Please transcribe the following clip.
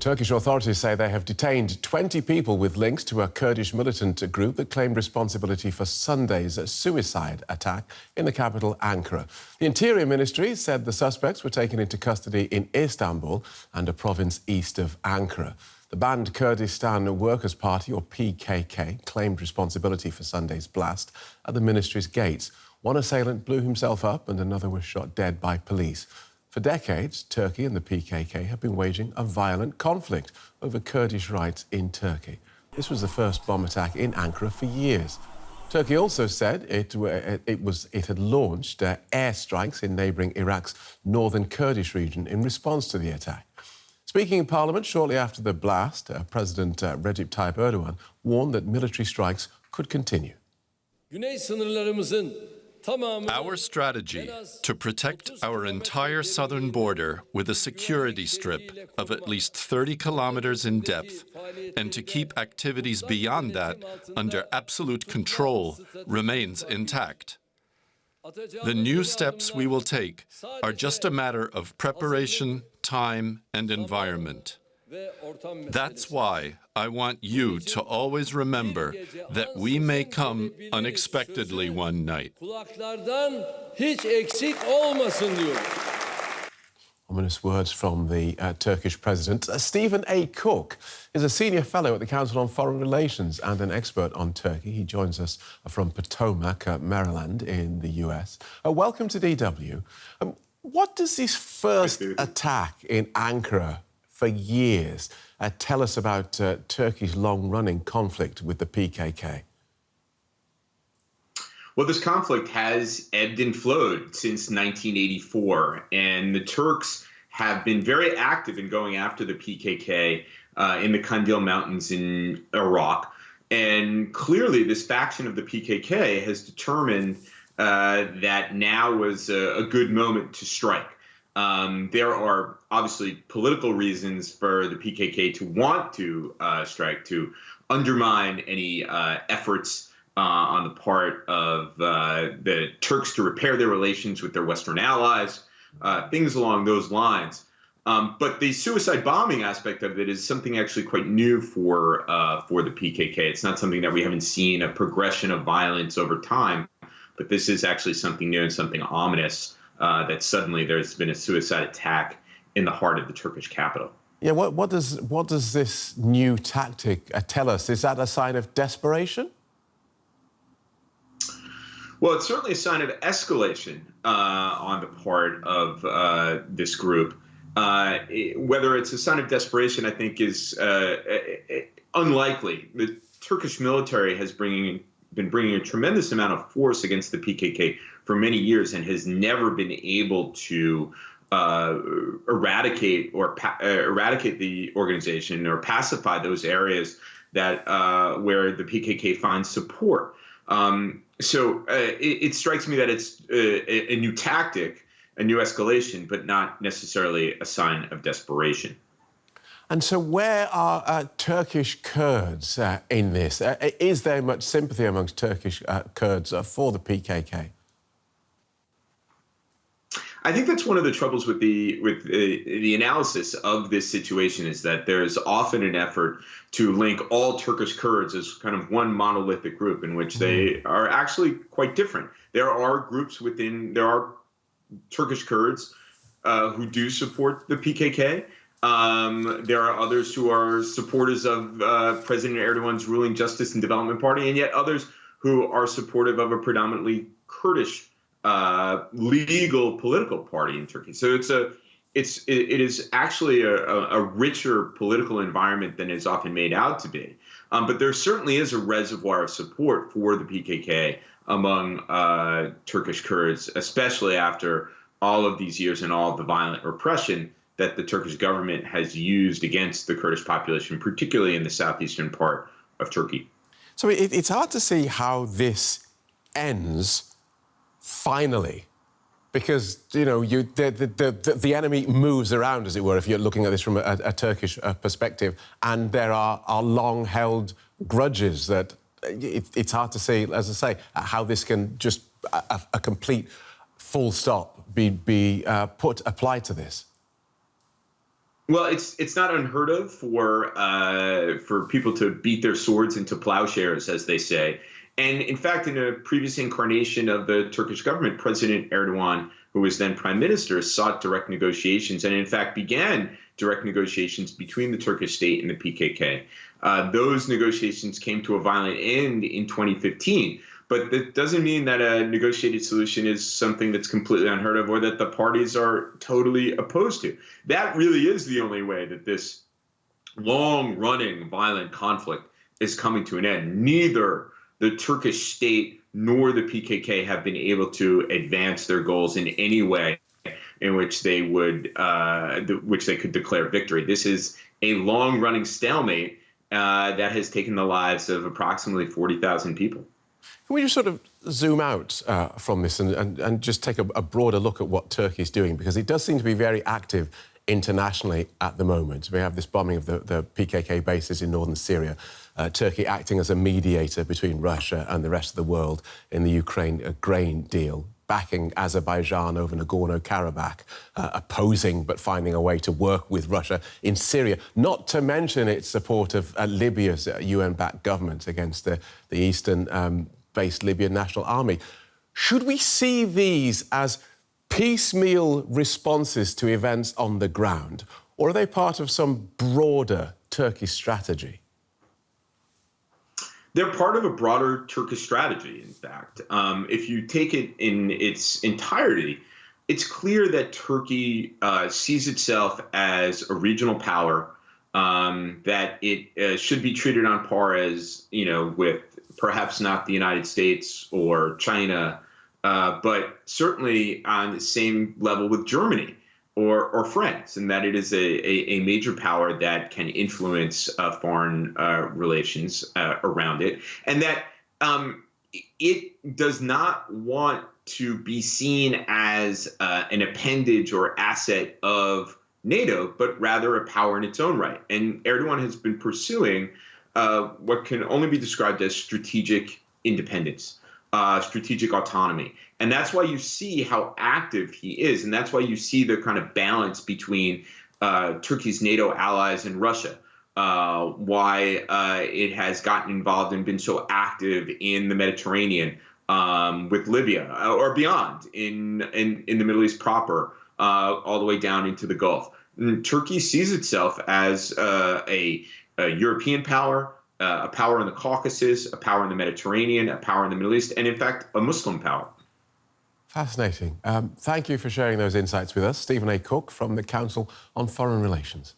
Turkish authorities say they have detained 20 people with links to a Kurdish militant group that claimed responsibility for Sunday's suicide attack in the capital, Ankara. The Interior Ministry said the suspects were taken into custody in Istanbul and a province east of Ankara. The banned Kurdistan Workers Party, or PKK, claimed responsibility for Sunday's blast at the ministry's gates. One assailant blew himself up and another was shot dead by police. For decades, Turkey and the PKK have been waging a violent conflict over Kurdish rights in Turkey. This was the first bomb attack in Ankara for years. Turkey also said it had launched airstrikes in neighbouring Iraq's northern Kurdish region in response to the attack. Speaking in Parliament shortly after the blast, President Recep Tayyip Erdogan warned that military strikes could continue. Our strategy to protect our entire southern border with a security strip of at least 30 kilometers in depth and to keep activities beyond that under absolute control remains intact. The new steps we will take are just a matter of preparation, time, and environment. That's why I want you to always remember that we may come unexpectedly one night. Ominous words from the Turkish president. Stephen A. Cook is a senior fellow at the Council on Foreign Relations and an expert on Turkey. He joins us from Potomac, Maryland, in the US. Welcome to DW. What does this first attack in Ankara for years tell us about Turkey's long-running conflict with the PKK? Well, this conflict has ebbed and flowed since 1984, and the Turks have been very active in going after the PKK in the Kandil Mountains in Iraq. And clearly, this faction of the PKK has determined that now was a good moment to strike. There are obviously political reasons for the PKK to want to strike, to undermine any efforts on the part of the Turks to repair their relations with their Western allies, things along those lines. But the suicide bombing aspect of it is something actually quite new for the PKK. It's not something that we haven't seen a progression of violence over time, but this is actually something new and something ominous. That suddenly there's been a suicide attack in the heart of the Turkish capital. Yeah, what does this new tactic tell us? Is that a sign of desperation? Well, it's certainly a sign of escalation on the part of this group. Whether it's a sign of desperation, I think, is unlikely. The Turkish military has been bringing a tremendous amount of force against the PKK for many years and has never been able to eradicate the organization or pacify those areas that where the PKK finds support. So it strikes me that it's a new tactic, a new escalation, but not necessarily a sign of desperation. And so where are Turkish Kurds in this? Is there much sympathy amongst Turkish Kurds for the PKK? I think that's one of the troubles with the analysis of this situation is that there's often an effort to link all Turkish Kurds as kind of one monolithic group in which they are actually quite different. There are Turkish Kurds who do support the PKK. There are others who are supporters of President Erdogan's ruling Justice and Development Party, and yet others who are supportive of a predominantly Kurdish legal political party in Turkey. So it is actually a richer political environment than is often made out to be. But there certainly is a reservoir of support for the PKK among Turkish Kurds, especially after all of these years and all of the violent repression that the Turkish government has used against the Kurdish population, particularly in the southeastern part of Turkey. So it's hard to see how this ends finally, because, you know, the enemy moves around, as it were, if you're looking at this from a Turkish perspective, and there are long-held grudges that it's hard to see, as I say, how this can just a complete full stop be applied to this. Well, it's not unheard of for people to beat their swords into plowshares, as they say. And in fact, in a previous incarnation of the Turkish government, President Erdogan, who was then prime minister, sought direct negotiations and in fact began direct negotiations between the Turkish state and the PKK. Those negotiations came to a violent end in 2015. But that doesn't mean that a negotiated solution is something that's completely unheard of or that the parties are totally opposed to. That really is the only way that this long-running violent conflict is coming to an end. Neither the Turkish state nor the PKK have been able to advance their goals in any way in which they could declare victory. This is a long-running stalemate that has taken the lives of approximately 40,000 people. Can we just sort of zoom out from this and just take a broader look at what Turkey is doing? Because it does seem to be very active internationally at the moment. We have this bombing of the PKK bases in northern Syria, Turkey acting as a mediator between Russia and the rest of the world in the Ukraine grain deal, backing Azerbaijan over Nagorno-Karabakh, opposing but finding a way to work with Russia in Syria, not to mention its support of Libya's UN-backed government against the Eastern-based Libyan National Army. Should we see these as piecemeal responses to events on the ground, or are they part of some broader Turkish strategy? They're part of a broader Turkish strategy, in fact. If you take it in its entirety, it's clear that Turkey sees itself as a regional power, that it should be treated on par as, with perhaps not the United States or China, but certainly on the same level with Germany or France, and that it is a major power that can influence foreign relations around it, and that it does not want to be seen as an appendage or asset of NATO, but rather a power in its own right. And Erdogan has been pursuing what can only be described as strategic independence, strategic autonomy. And that's why you see how active he is. And that's why you see the kind of balance between Turkey's NATO allies and Russia, why it has gotten involved and been so active in the Mediterranean with Libya or beyond in the Middle East proper, all the way down into the Gulf. And Turkey sees itself as a European power, a power in the Caucasus, a power in the Mediterranean, a power in the Middle East, and in fact, a Muslim power. Fascinating. Thank you for sharing those insights with us. Stephen A. Cook from the Council on Foreign Relations.